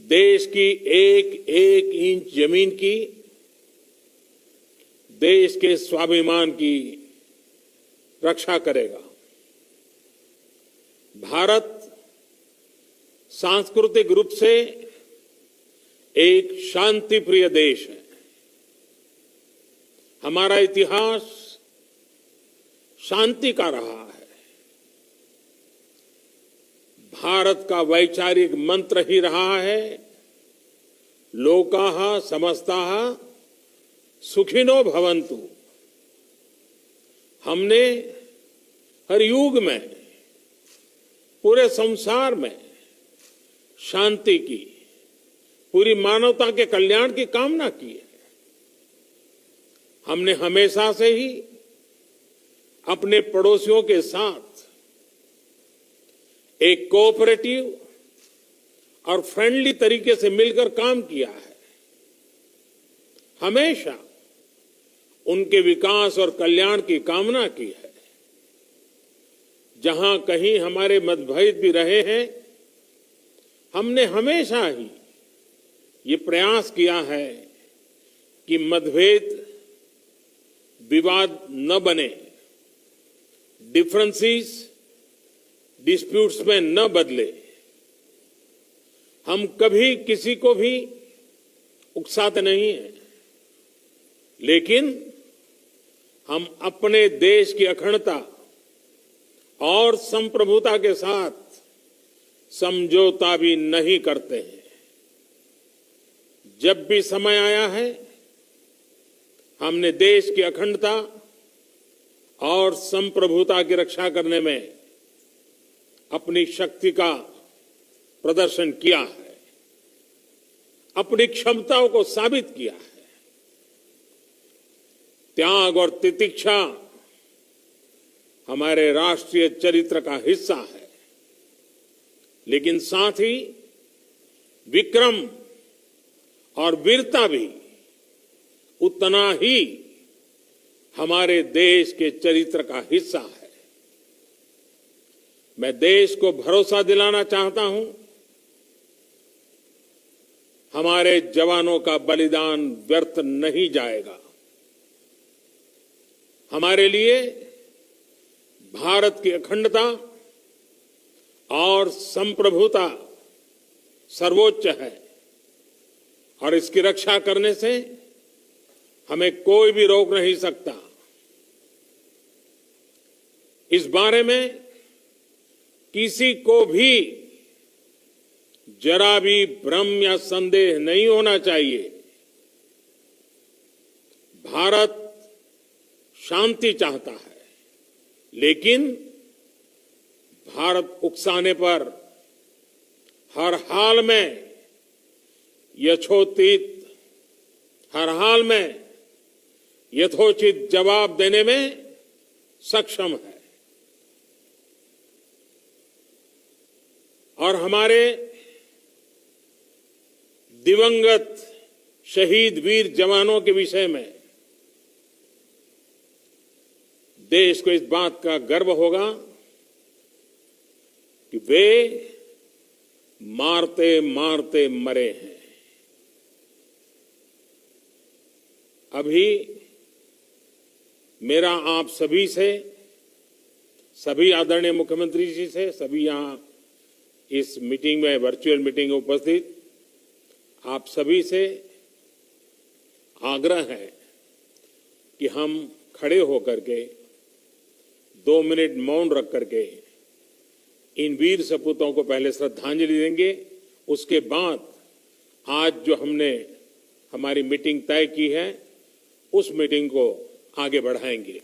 देश की एक एक इंच जमीन की, देश के स्वाभिमान की रक्षा करेगा। भारत सांस्कृतिक रूप से एक शांतिप्रिय देश है। हमारा इतिहास शांति का रहा है। भारत का वैचारिक मंत्र ही रहा है, लोकाः समस्ताः सुखिनो भवन्तु। हमने हर युग में, पूरे संसार में शांति की, पूरी मानवता के कल्याण की कामना की है। हमने हमेशा से ही अपने पड़ोसियों के साथ एक कोऑपरेटिव और फ्रेंडली तरीके से मिलकर काम किया है। हमेशा उनके विकास और कल्याण की कामना की है। जहां कहीं हमारे मतभेद भी रहे हैं, हमने हमेशा ही ये प्रयास किया है कि मतभेद विवाद न बने, डिफरेंसेस डिस्प्यूट्स में न बदले। हम कभी किसी को भी उकसाते नहीं हैं, लेकिन हम अपने देश की अखंडता और संप्रभुता के साथ समझौता भी नहीं करते हैं। जब भी समय आया है, हमने देश की अखंडता और संप्रभुता की रक्षा करने में अपनी शक्ति का प्रदर्शन किया है, अपनी क्षमताओं को साबित किया है। त्याग और तितिक्षा हमारे राष्ट्रीय चरित्र का हिस्सा है, लेकिन साथ ही विक्रम और वीरता भी उतना ही हमारे देश के चरित्र का हिस्सा है। मैं देश को भरोसा दिलाना चाहता हूं, हमारे जवानों का बलिदान व्यर्थ नहीं जाएगा। हमारे लिए भारत की अखंडता और संप्रभुता सर्वोच्च है, और इसकी रक्षा करने से हमें कोई भी रोक नहीं सकता। इस बारे में किसी को भी जरा भी भ्रम या संदेह नहीं होना चाहिए। भारत शांति चाहता है, लेकिन भारत उकसाने पर हर हाल में यथोचित, हर हाल में यथोचित जवाब देने में सक्षम है। और हमारे दिवंगत शहीद वीर जवानों के विषय में देश को इस बात का गर्व होगा कि वे मारते मारते मरे हैं। अभी मेरा आप सभी से, सभी आदरणीय मुख्यमंत्री जी से, सभी यहां इस मीटिंग में, वर्चुअल मीटिंग में उपस्थित आप सभी से आग्रह है कि हम खड़े होकर के 2 मिनट मौन रख करके इन वीर सपूतों को पहले श्रद्धांजलि देंगे। उसके बाद आज जो हमने हमारी मीटिंग तय की है, उस मीटिंग को आगे बढ़ाएंगे।